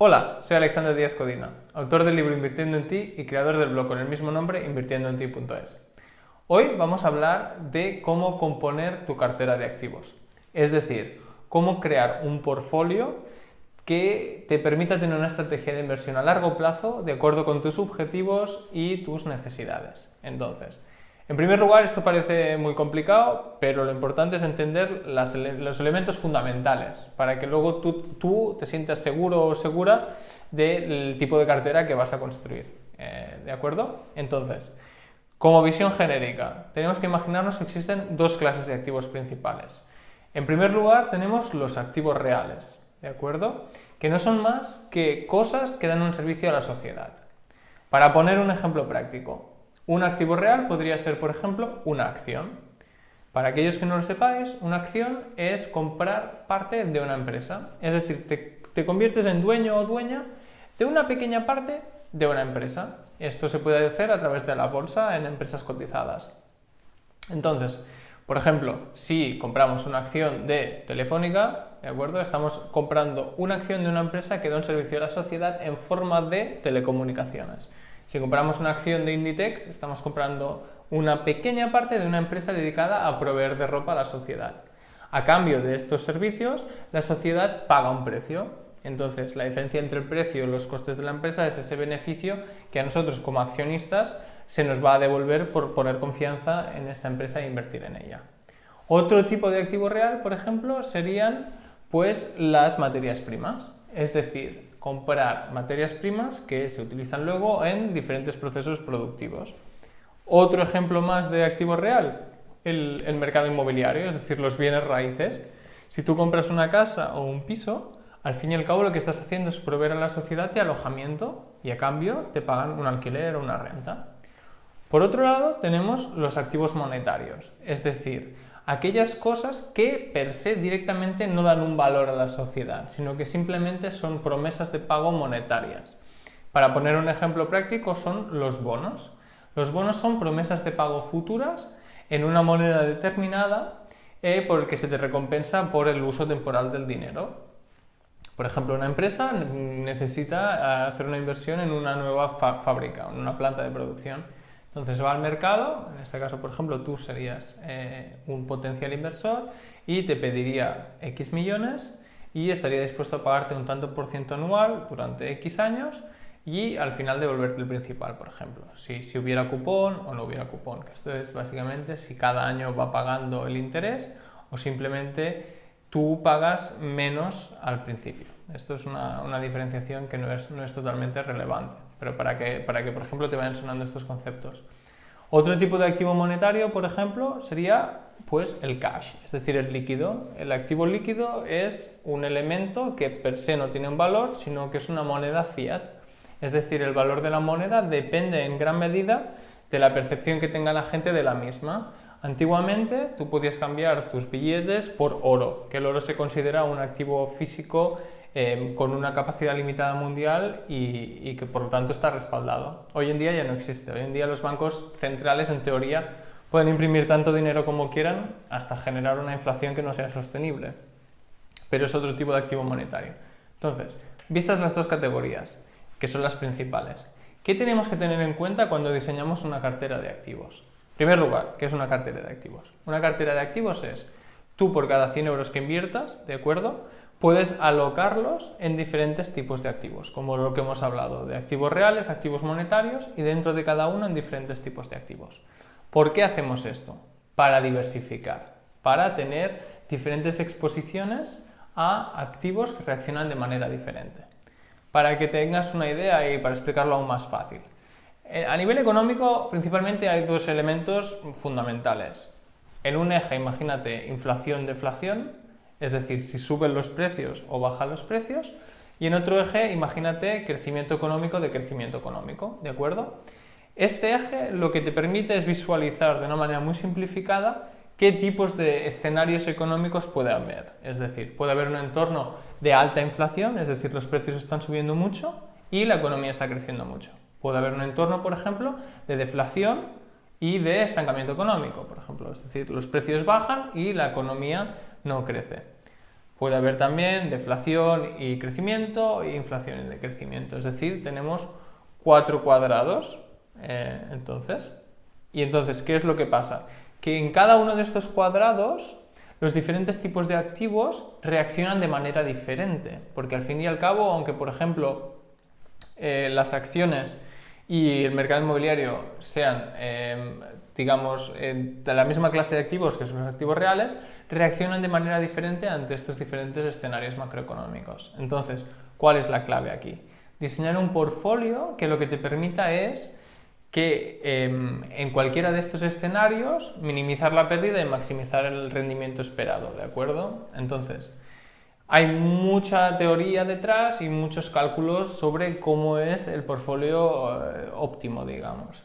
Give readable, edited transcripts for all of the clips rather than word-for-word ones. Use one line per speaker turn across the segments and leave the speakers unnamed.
Hola, soy Alexander Díaz Codina, autor del libro Invirtiendo en ti y creador del blog con el mismo nombre, invirtiendoenti.es. Hoy vamos a hablar de cómo componer tu cartera de activos, es decir, cómo crear un portfolio que te permita tener una estrategia de inversión a largo plazo de acuerdo con tus objetivos y tus necesidades. Entonces, en primer lugar, esto parece muy complicado, pero lo importante es entender los elementos fundamentales para que luego tú te sientas seguro o segura del tipo de cartera que vas a construir. ¿De acuerdo? Entonces, como visión genérica, tenemos que imaginarnos que existen dos clases de activos principales. En primer lugar, tenemos los activos reales, ¿de acuerdo? Que no son más que cosas que dan un servicio a la sociedad. Para poner un ejemplo práctico, un activo real podría ser, por ejemplo, una acción. Para aquellos que no lo sepáis, una acción es comprar parte de una empresa. Es decir, te conviertes en dueño o dueña de una pequeña parte de una empresa. Esto se puede hacer a través de la bolsa en empresas cotizadas. Entonces, por ejemplo, si compramos una acción de Telefónica, ¿de acuerdo? Estamos comprando una acción de una empresa que da un servicio a la sociedad en forma de telecomunicaciones. Si compramos una acción de Inditex, estamos comprando una pequeña parte de una empresa dedicada a proveer de ropa a la sociedad. A cambio de estos servicios, la sociedad paga un precio. Entonces, la diferencia entre el precio y los costes de la empresa es ese beneficio que a nosotros como accionistas se nos va a devolver por poner confianza en esta empresa e invertir en ella. Otro tipo de activo real, por ejemplo, serían pues las materias primas, es decir, comprar materias primas que se utilizan luego en diferentes procesos productivos. Otro ejemplo más de activo real, el mercado inmobiliario, es decir, los bienes raíces. Si tú compras una casa o un piso, al fin y al cabo lo que estás haciendo es proveer a la sociedad de alojamiento y a cambio te pagan un alquiler o una renta. Por otro lado, tenemos los activos monetarios, es decir, aquellas cosas que per se directamente no dan un valor a la sociedad, sino que simplemente son promesas de pago monetarias. Para poner un ejemplo práctico son los bonos. Los bonos son promesas de pago futuras en una moneda determinada por el que se te recompensa por el uso temporal del dinero. Por ejemplo, una empresa necesita hacer una inversión en una nueva fábrica, en una planta de producción. Entonces va al mercado, en este caso, por ejemplo, tú serías un potencial inversor y te pediría X millones y estaría dispuesto a pagarte un tanto por ciento anual durante X años y al final devolverte el principal, por ejemplo. Si hubiera cupón o no hubiera cupón, que esto es básicamente si cada año va pagando el interés o simplemente tú pagas menos al principio. Esto es una diferenciación que no es totalmente relevante, pero para que, por ejemplo, te vayan sonando estos conceptos. Otro tipo de activo monetario, por ejemplo, sería pues el cash, es decir, el líquido. El activo líquido es un elemento que per se no tiene un valor, sino que es una moneda fiat. Es decir, el valor de la moneda depende en gran medida de la percepción que tenga la gente de la misma. Antiguamente tú podías cambiar tus billetes por oro, que el oro se considera un activo físico con una capacidad limitada mundial y que por lo tanto está respaldado. Hoy en día ya no existe. Hoy en día los bancos centrales, en teoría, pueden imprimir tanto dinero como quieran hasta generar una inflación que no sea sostenible. Pero es otro tipo de activo monetario. Entonces, vistas las dos categorías, que son las principales, ¿qué tenemos que tener en cuenta cuando diseñamos una cartera de activos? En primer lugar, ¿qué es una cartera de activos? Una cartera de activos es, tú por cada 100 euros que inviertas, ¿de acuerdo?, puedes alocarlos en diferentes tipos de activos, como lo que hemos hablado, de activos reales, activos monetarios y dentro de cada uno en diferentes tipos de activos. ¿Por qué hacemos esto? Para diversificar, para tener diferentes exposiciones a activos que reaccionan de manera diferente. Para que tengas una idea y para explicarlo aún más fácil. A nivel económico, principalmente hay dos elementos fundamentales. En un eje, imagínate, inflación-deflación, es decir, si suben los precios o bajan los precios, y en otro eje, imagínate, crecimiento económico de crecimiento económico, ¿de acuerdo? Este eje lo que te permite es visualizar de una manera muy simplificada qué tipos de escenarios económicos puede haber. Es decir, puede haber un entorno de alta inflación, es decir, los precios están subiendo mucho y la economía está creciendo mucho. Puede haber un entorno, por ejemplo, de deflación y de estancamiento económico, por ejemplo. Es decir, los precios bajan y la economía no crece. Puede haber también deflación y crecimiento e inflación y decrecimiento. Es decir, tenemos 4 cuadrados. Entonces, ¿qué es lo que pasa? Que en cada uno de estos cuadrados los diferentes tipos de activos reaccionan de manera diferente. Porque al fin y al cabo, aunque por ejemplo las acciones y el mercado inmobiliario sean, digamos, de la misma clase de activos que son los activos reales, reaccionan de manera diferente ante estos diferentes escenarios macroeconómicos. Entonces, ¿cuál es la clave aquí? Diseñar un portfolio que lo que te permita es que en cualquiera de estos escenarios minimizar la pérdida y maximizar el rendimiento esperado, ¿de acuerdo? Entonces, hay mucha teoría detrás y muchos cálculos sobre cómo es el portfolio óptimo, digamos.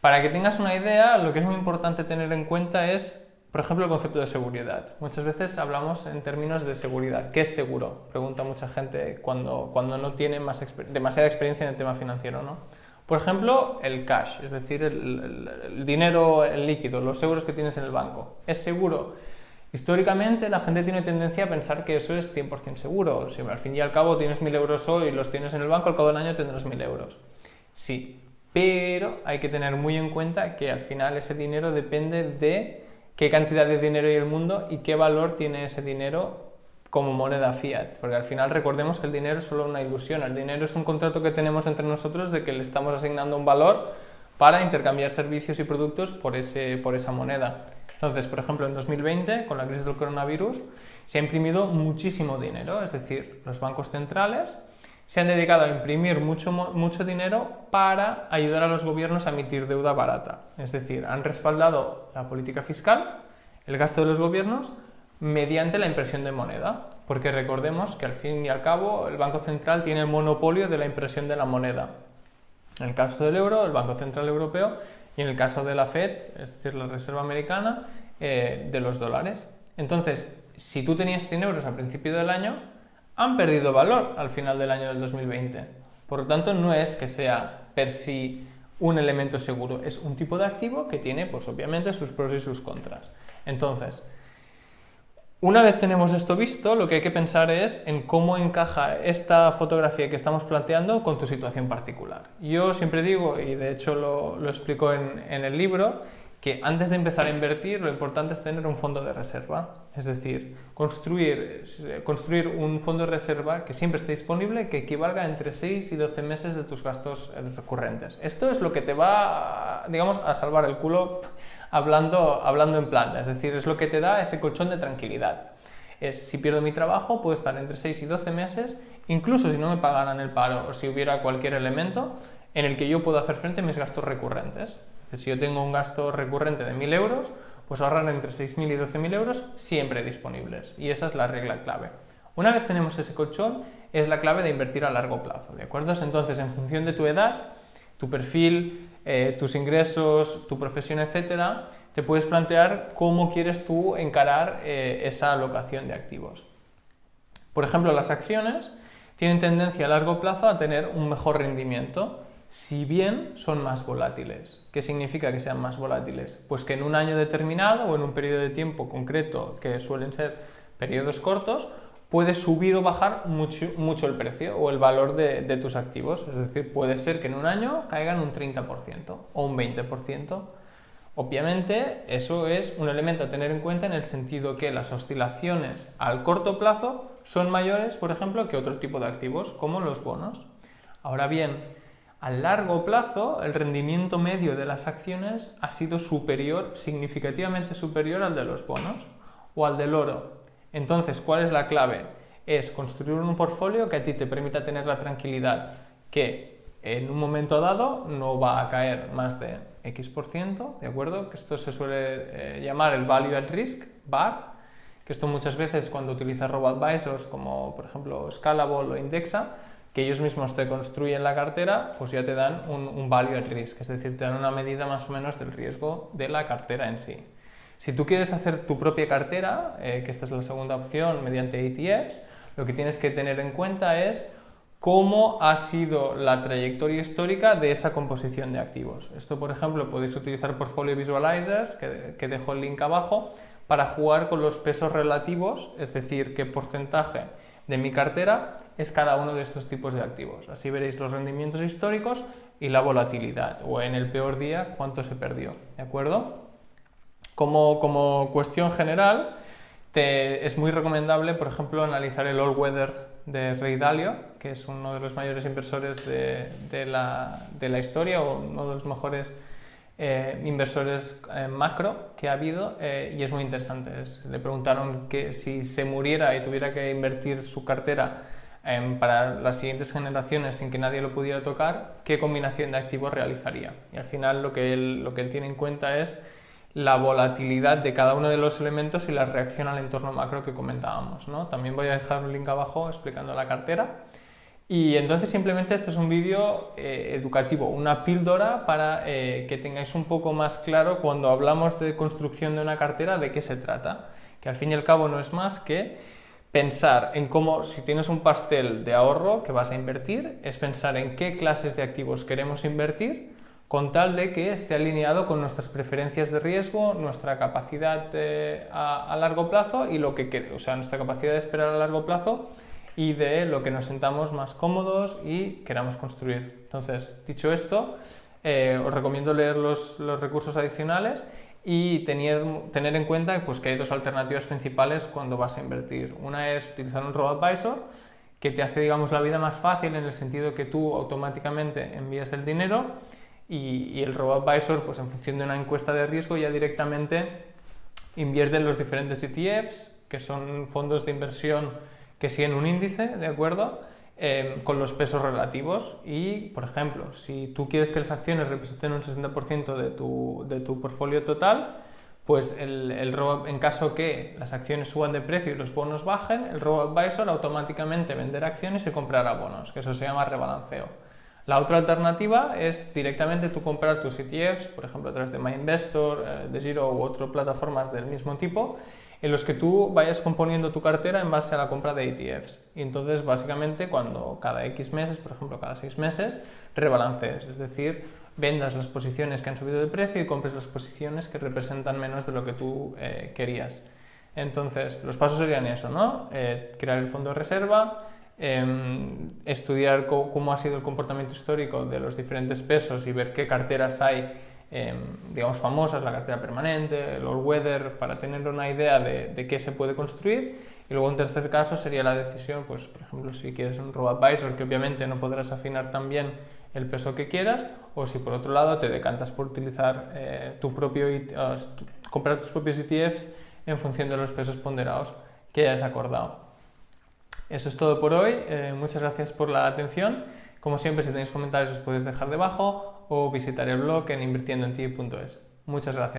Para que tengas una idea, lo que es muy importante tener en cuenta es, por ejemplo, el concepto de seguridad. Muchas veces hablamos en términos de seguridad. ¿Qué es seguro? Pregunta mucha gente cuando no tiene demasiada experiencia en el tema financiero, ¿no? Por ejemplo, el cash, es decir, el dinero, el líquido, los euros que tienes en el banco. ¿Es seguro? Históricamente la gente tiene tendencia a pensar que eso es 100% seguro. Si al fin y al cabo tienes 1.000 euros hoy y los tienes en el banco, al cabo del año tendrás 1.000 euros. Sí, pero hay que tener muy en cuenta que al final ese dinero depende de qué cantidad de dinero hay en el mundo y qué valor tiene ese dinero como moneda fiat. Porque al final recordemos que el dinero es solo una ilusión. El dinero es un contrato que tenemos entre nosotros de que le estamos asignando un valor para intercambiar servicios y productos por esa moneda. Entonces, por ejemplo, en 2020, con la crisis del coronavirus, se ha imprimido muchísimo dinero, es decir, los bancos centrales se han dedicado a imprimir mucho dinero para ayudar a los gobiernos a emitir deuda barata. Es decir, han respaldado la política fiscal, el gasto de los gobiernos, mediante la impresión de moneda. Porque recordemos que al fin y al cabo el Banco Central tiene el monopolio de la impresión de la moneda. En el caso del euro, el Banco Central Europeo, y en el caso de la Fed, es decir, la Reserva Americana, de los dólares. Entonces, si tú tenías 100 euros al principio del año, han perdido valor al final del año del 2020. Por lo tanto, no es que sea per sí un elemento seguro, es un tipo de activo que tiene, pues obviamente, sus pros y sus contras. Entonces, una vez tenemos esto visto, lo que hay que pensar es en cómo encaja esta fotografía que estamos planteando con tu situación particular. Yo siempre digo, y de hecho lo explico en el libro, que antes de empezar a invertir lo importante es tener un fondo de reserva. Es decir, construir un fondo de reserva que siempre esté disponible, que equivalga entre 6 y 12 meses de tus gastos recurrentes. Esto es lo que te va, digamos, a salvar el culo hablando en plata, es decir, es lo que te da ese colchón de tranquilidad. Si pierdo mi trabajo, puedo estar entre 6 y 12 meses, incluso si no me pagaran el paro o si hubiera cualquier elemento en el que yo puedo hacer frente a mis gastos recurrentes. Es decir, si yo tengo un gasto recurrente de 1.000 euros, pues ahorrar entre 6.000 y 12.000 euros siempre disponibles. Y esa es la regla clave. Una vez tenemos ese colchón, es la clave de invertir a largo plazo, ¿de acuerdo? Entonces, en función de tu edad, tu perfil, tus ingresos, tu profesión, etcétera, te puedes plantear cómo quieres tú encarar esa alocación de activos. Por ejemplo, las acciones tienen tendencia a largo plazo a tener un mejor rendimiento, si bien son más volátiles. ¿Qué significa que sean más volátiles? Pues que en un año determinado o en un periodo de tiempo concreto, que suelen ser periodos cortos, puede subir o bajar mucho el precio o el valor de tus activos. Es decir, puede ser que en un año caigan un 30% o un 20%. Obviamente, eso es un elemento a tener en cuenta en el sentido que las oscilaciones al corto plazo son mayores, por ejemplo, que otro tipo de activos, como los bonos. Ahora bien, a largo plazo, el rendimiento medio de las acciones ha sido significativamente superior al de los bonos o al del oro. Entonces, ¿cuál es la clave? Es construir un portfolio que a ti te permita tener la tranquilidad que en un momento dado no va a caer más de X%, ¿de acuerdo? Que esto se suele llamar el Value at Risk, VAR, que esto muchas veces cuando utilizas robo-advisors como por ejemplo Scalable o Indexa, que ellos mismos te construyen la cartera, pues ya te dan un Value at Risk, es decir, te dan una medida más o menos del riesgo de la cartera en sí. Si tú quieres hacer tu propia cartera, que esta es la segunda opción mediante ETFs, lo que tienes que tener en cuenta es cómo ha sido la trayectoria histórica de esa composición de activos. Esto, por ejemplo, podéis utilizar Portfolio Visualizers, que dejo el link abajo, para jugar con los pesos relativos, es decir, qué porcentaje de mi cartera es cada uno de estos tipos de activos. Así veréis los rendimientos históricos y la volatilidad, o en el peor día cuánto se perdió, ¿de acuerdo? Como cuestión general, es muy recomendable, por ejemplo, analizar el All Weather de Ray Dalio, que es uno de los mayores inversores de la historia, o uno de los mejores inversores macro que ha habido, y es muy interesante. Le preguntaron que si se muriera y tuviera que invertir su cartera para las siguientes generaciones sin que nadie lo pudiera tocar, ¿qué combinación de activos realizaría? Y al final lo que él tiene en cuenta es la volatilidad de cada uno de los elementos y la reacción al entorno macro que comentábamos, ¿no? También voy a dejar un link abajo explicando la cartera. Y entonces simplemente este es un vídeo educativo, una píldora para que tengáis un poco más claro cuando hablamos de construcción de una cartera de qué se trata, que al fin y al cabo no es más que pensar en cómo, si tienes un pastel de ahorro que vas a invertir, es pensar en qué clases de activos queremos invertir con tal de que esté alineado con nuestras preferencias de riesgo, nuestra capacidad a largo plazo y nuestra capacidad de esperar a largo plazo y de lo que nos sentamos más cómodos y queramos construir. Entonces, dicho esto, os recomiendo leer los recursos adicionales y tener en cuenta pues, que hay dos alternativas principales cuando vas a invertir. Una es utilizar un robo-advisor, que te hace, digamos, la vida más fácil en el sentido que tú automáticamente envías el dinero y el robo-advisor, pues en función de una encuesta de riesgo, ya directamente invierte en los diferentes ETFs, que son fondos de inversión que siguen un índice, ¿de acuerdo? Con los pesos relativos y, por ejemplo, si tú quieres que las acciones representen un 60% de tu portfolio total, pues en caso que las acciones suban de precio y los bonos bajen, el robo-advisor automáticamente venderá acciones y comprará bonos, que eso se llama rebalanceo. La otra alternativa es directamente tú comprar tus ETFs, por ejemplo a través de MyInvestor, de Zero u otras plataformas del mismo tipo, en los que tú vayas componiendo tu cartera en base a la compra de ETFs. Y entonces básicamente cuando cada X meses, por ejemplo cada 6 meses, rebalancees, es decir, vendas las posiciones que han subido de precio y compres las posiciones que representan menos de lo que tú querías. Entonces los pasos serían eso, ¿no? Crear el fondo de reserva, estudiar cómo ha sido el comportamiento histórico de los diferentes pesos y ver qué carteras hay, digamos, famosas, la cartera permanente, el All Weather, para tener una idea de qué se puede construir. Y luego en tercer caso sería la decisión, pues por ejemplo, si quieres un robo-advisor, que obviamente no podrás afinar tan bien el peso que quieras, o si por otro lado te decantas por utilizar comprar tus propios ETFs en función de los pesos ponderados que hayas acordado. Eso es todo por hoy, muchas gracias por la atención. Como siempre, si tenéis comentarios os podéis dejar debajo o visitar el blog en invirtiendoenti.es. Muchas gracias.